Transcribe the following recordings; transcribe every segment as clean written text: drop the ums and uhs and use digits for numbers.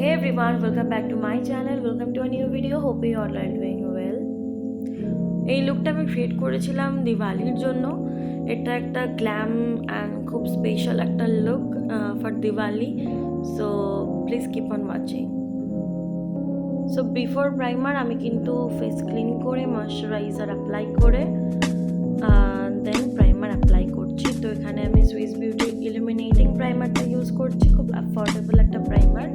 Hey everyone, welcome back to my channel. Welcome to a new video. Hope you all are doing well. এই লুকটা আমি create করেছিলাম দিওয়ালির জন্য। এটা একটা গ্ল্যাম অ্যান্ড খুব স্পেশাল একটা look for Diwali. So please keep on watching. So before primer আমি কিন্তু ফেস ক্লিন করে ময়শ্চারাইজার অ্যাপ্লাই করে দেন প্রাইমার অ্যাপ্লাই করছি। তো এখানে আমি সুইস বিউটি ইলুমিনেটিং প্রাইমারটা ইউজ করছি, খুব অ্যাফোর্ডেবল একটা প্রাইমার।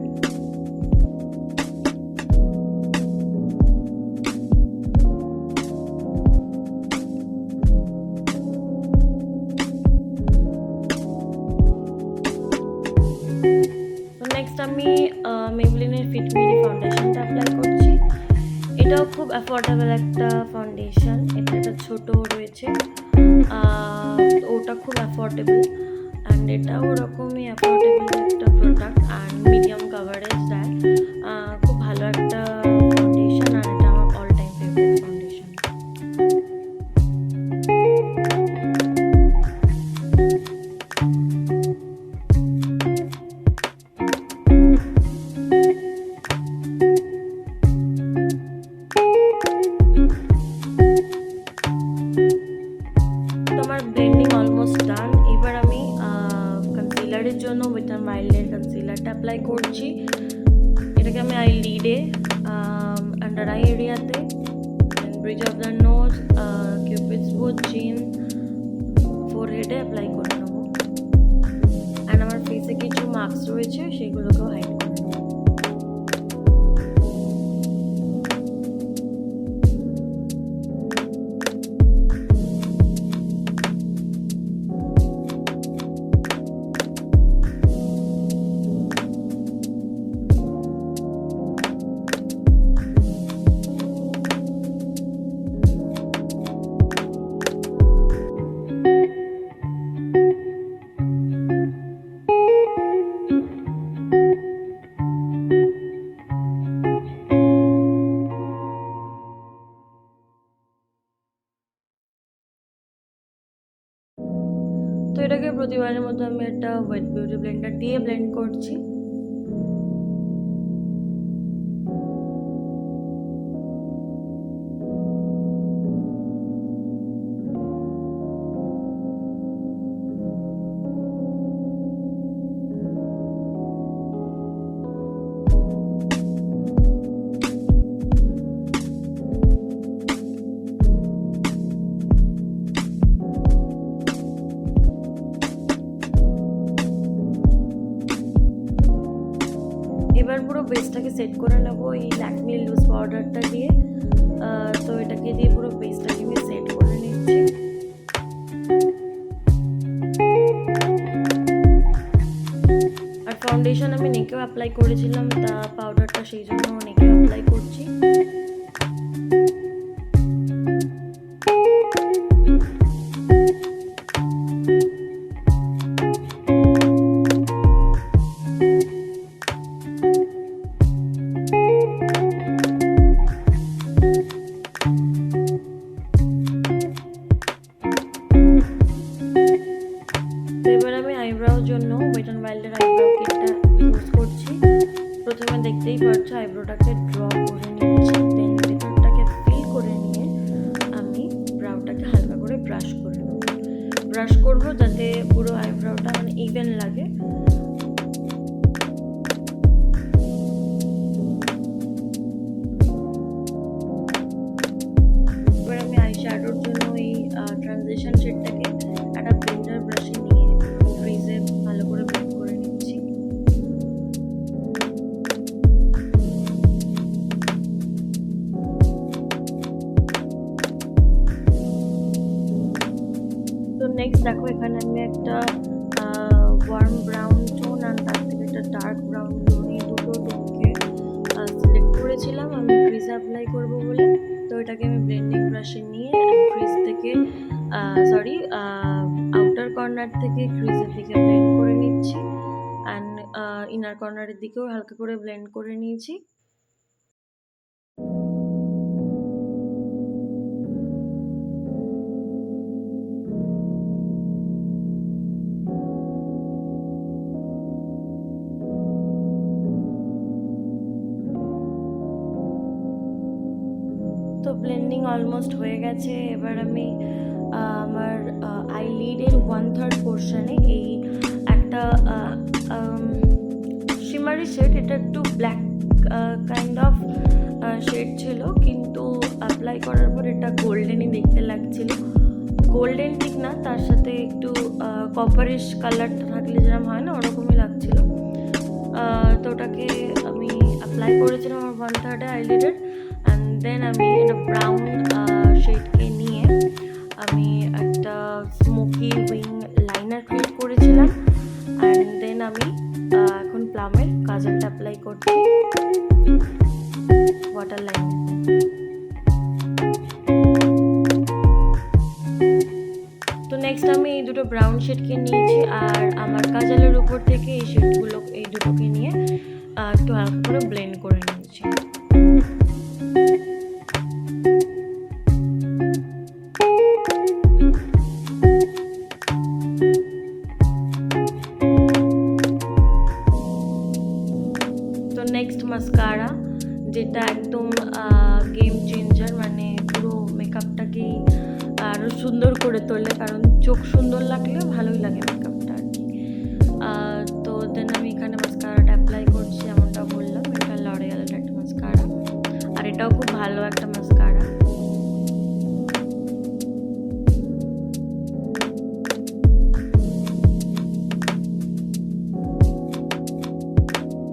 নেক্সট আমি মেবলিনের ফিট মিডি ফাউন্ডেশনটা অ্যাপ্লাই করছি। এটাও খুব অ্যাফোর্ডেবল একটা ফাউন্ডেশন। এটা একটা ছোটো রয়েছে, ওটা খুব অ্যাফোর্ডেবল অ্যান্ড এটাও ওরকমই অ্যাফোর্ডেবল একটা প্রোডাক্ট অ্যান্ড মিডিয়াম কাভারেজ দেয়। খুব ভালো একটা ফাউন্ডেশন আর এটা আমার অল টাইম ফেভারিট ফাউন্ডেশন। আমার ব্লেন্ডিং অলমোস্ট ডান। এবার আমি কনসিলারের জন্য উইথ মাইল্ডের কনসিলারটা অ্যাপ্লাই করছি। এটাকে আমি আই লিডে, আন্ডার আই এরিয়াতে, ব্রিজ অফ দ্য নোজ, কিউপিডস বো, চিন, ফোরহেডে অ্যাপ্লাই করে নেবো। অ্যান্ড আমার ফেসে কিছু মার্কস রয়েছে সেগুলোকেও হাইড করে নেবো। তো এটাকে প্রতিবারের মতো আমি একটা ওয়েট বিউটি ব্লেন্ডার দিয়ে ব্লেন্ড করছি। এবার পুরো বেসটাকে সেট করে নেবো এই ল্যাকমি লুজ পাউডারটা দিয়ে। তো এটাকে দিয়ে পুরো বেসটাকে আমি সেট করে নিচ্ছি। আর ফাউন্ডেশন আমি নেকেও অ্যাপ্লাই করেছিলাম, তা পাউডারটা সেই জন্য নেকেও অ্যাপ্লাই করছি। এবার আমি আইব্রাউর জন্য ওয়েট অ্যান্ড ওয়াইল্ডের আইব্রাউ কিটটা ইউজ করছি। প্রথমে দেখতেই পাচ্ছ আইব্রোটাকে ড্র করে নিচ্ছি, দেন ভেতরটাকে ফিল করে নিয়ে আমি ব্রাউটাকে হালকা করে ব্রাশ করে নেব। ব্রাশ করবো যাতে পুরো আইব্রাউটা মানে ইভেন লাগে। এবার আমি আই শ্যাডোর জন্য এই ট্রানজিশন শেডটাকে একটা ব্লেন্ডার ব্রাশে নিয়ে ক্রিজে ভালো করে ব্লেন্ড করে নিচ্ছি। তো নেক্সট দেখো এখানে আমি একটা ওয়ার্ম ব্রাউন টোন আর তার থেকে একটা ডার্ক ব্রাউন টোন, এই দুটো টোনকে সিলেক্ট করেছিলাম আমি ক্রিজে অ্যাপ্লাই করবো বলে। তো এটাকে আমি ব্লেন্ডিং ব্রাশে নিয়ে ক্রিজ থেকে আউটার কর্নার থেকে ক্রিজের দিকে ব্লেন্ড করে নিচ্ছি অ্যান্ড ইনার কর্নারের দিকেও হালকা করে ব্লেন্ড করে নিয়েছি। তো ব্লেন্ডিং অলমোস্ট হয়ে গেছে। এবার আমি আমার আইলিডের 1/3 পোর্শনে এই একটা শিমারি শেড, এটা একটু ব্ল্যাক কাইন্ড অফ শেড ছিল, কিন্তু অ্যাপ্লাই করার পর এটা গোল্ডেনই দেখতে লাগছিল। গোল্ডেন ঠিক না, তার সাথে একটু কপারিশ কালারটা থাকলে যেরকম হয় না, ওরকমই লাগছিল। তো ওটাকে আমি অ্যাপ্লাই করেছিলাম আমার 1/3 আইলিডের। অ্যান্ড দেন আমি একটা ব্রাউন শেডকে নিয়ে আমি একটা স্মোকি উইং লাইনার ক্রিয়েট করেছিলাম। অ্যান্ড দেন আমি এখন প্লামের কাজলটা অ্যাপ্লাই করছি ওয়াটার লাইন। তো নেক্সট আমি এই দুটো ব্রাউন শেডকে নিয়েছি, আর আমার কাজলের উপর থেকে এই শেডগুলো, এই দুটোকে নিয়ে একটু হালকা করে ব্লেন্ড করে নিয়েছি। তো নেক্সট মাস্কারা, যেটা একদম গেম চেঞ্জার, মানে পুরো মেকআপটাকেই আরও সুন্দর করে তোলে, কারণ চোখ সুন্দর লাগলে ভালোই লাগে মেকআপটা আর কি। তো দেন আমি এখানে মাস্কারাটা অ্যাপ্লাই করছি, এমনটা বললাম। এটা লরিয়ালের একটা মাস্কারা, আর এটাও খুব ভালো একটা মাস্কারা।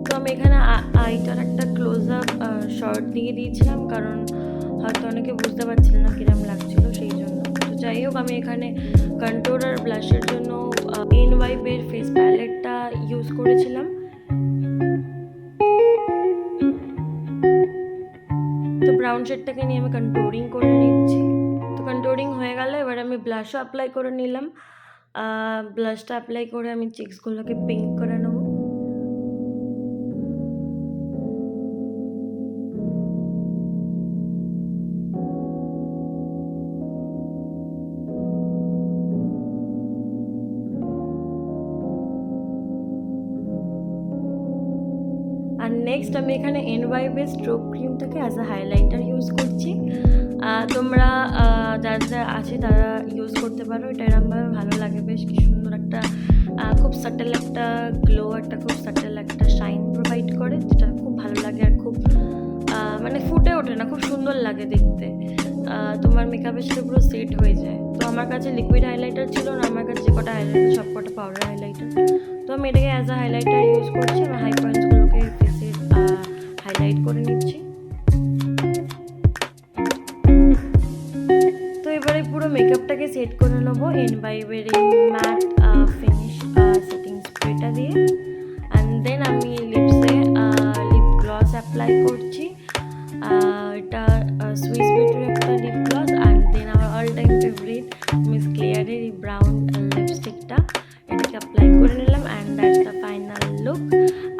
তো আমি এখানে আইটার একটা ক্লোজ আপ শর্ট দিয়ে দিয়েছিলাম, কারণ হয়তো অনেকে বুঝতে পারছিল না কিরম লাগছিল, সেই জন্য। তো যাই হোক, আমি এখানে কন্ট্রোল আর ব্লাশের জন্য NYBের ফেস প্যালেটটা ইউজ করেছিলাম। তো ব্রাউন শেডটাকে নিয়ে আমি কন্ট্রোলিং করে নিচ্ছি। তো কন্ট্রোলিং হয়ে গেলে এবার আমি ব্লাশও অ্যাপ্লাই করে নিলাম। ব্লাশটা অ্যাপ্লাই করে আমি চিক্সগুলোকে পিঙ্ক করে নেবো। আর নেক্সট আমি এখানে NYBের স্ট্রোক ক্রিমটাকে অ্যাজ আ হাইলাইটার ইউজ করছি। তোমরা যারা আছে তারা ইউজ করতে পারো, এটা এরকমভাবে ভালো লাগে, বেশ কি সুন্দর একটা খুব সাটেল একটা গ্লো, একটা খুব সাটেল একটা শাইন প্রোভাইড করে, যেটা খুব ভালো লাগে। আর খুব মানে ফুটে ওঠে না, খুব সুন্দর লাগে দেখতে। তোমার মেকআপের সাথে পুরো সেট হয়ে যায়। তো আমার কাছে লিকুইড হাইলাইটার ছিল না, আমার কাছে যে কটা হাইলাইটার সব কটা পাউডার হাইলাইটার। তো আমি এটাকে অ্যাজ আ হাইলাইটার ইউজ করছি। আমার হাই পয়েন্টসগুলোকে ফেসে হাইলাইট করে নিচ্ছি। তো এবারে পুরো মেকআপটাকে সেট করে নেবো NYBের এই ম্যাট ফিনিশ সেটিং স্প্রেটা দিয়ে। অ্যান্ড দেন আমি লিপসে লিপ গ্লস অ্যাপ্লাই করছি। এটা সুইস বিউটির একটা লিপ গ্লস। অ্যান্ড দেন আমার অল টাইম ফেভারিট মিস ক্লিয়ারের এই ব্রাউন লিপস্টিকটা, এটাকে অ্যাপ্লাই করে নিলাম। And that's the final look.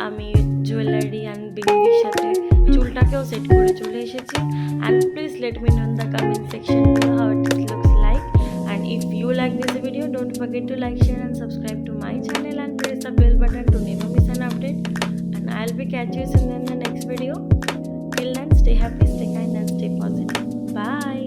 আমি জুয়েলারি অ্যান্ড বিন্দির সাথে চুলটাকেও সেট করে চলে এসেছি। And please let me know in the comment section below how it looks like. And if you like this video, don't forget to like, share and subscribe to my channel and press the bell button to never miss an update. And I'll be catch you soon in the next video. Till then, stay happy, stay kind and stay positive. Bye.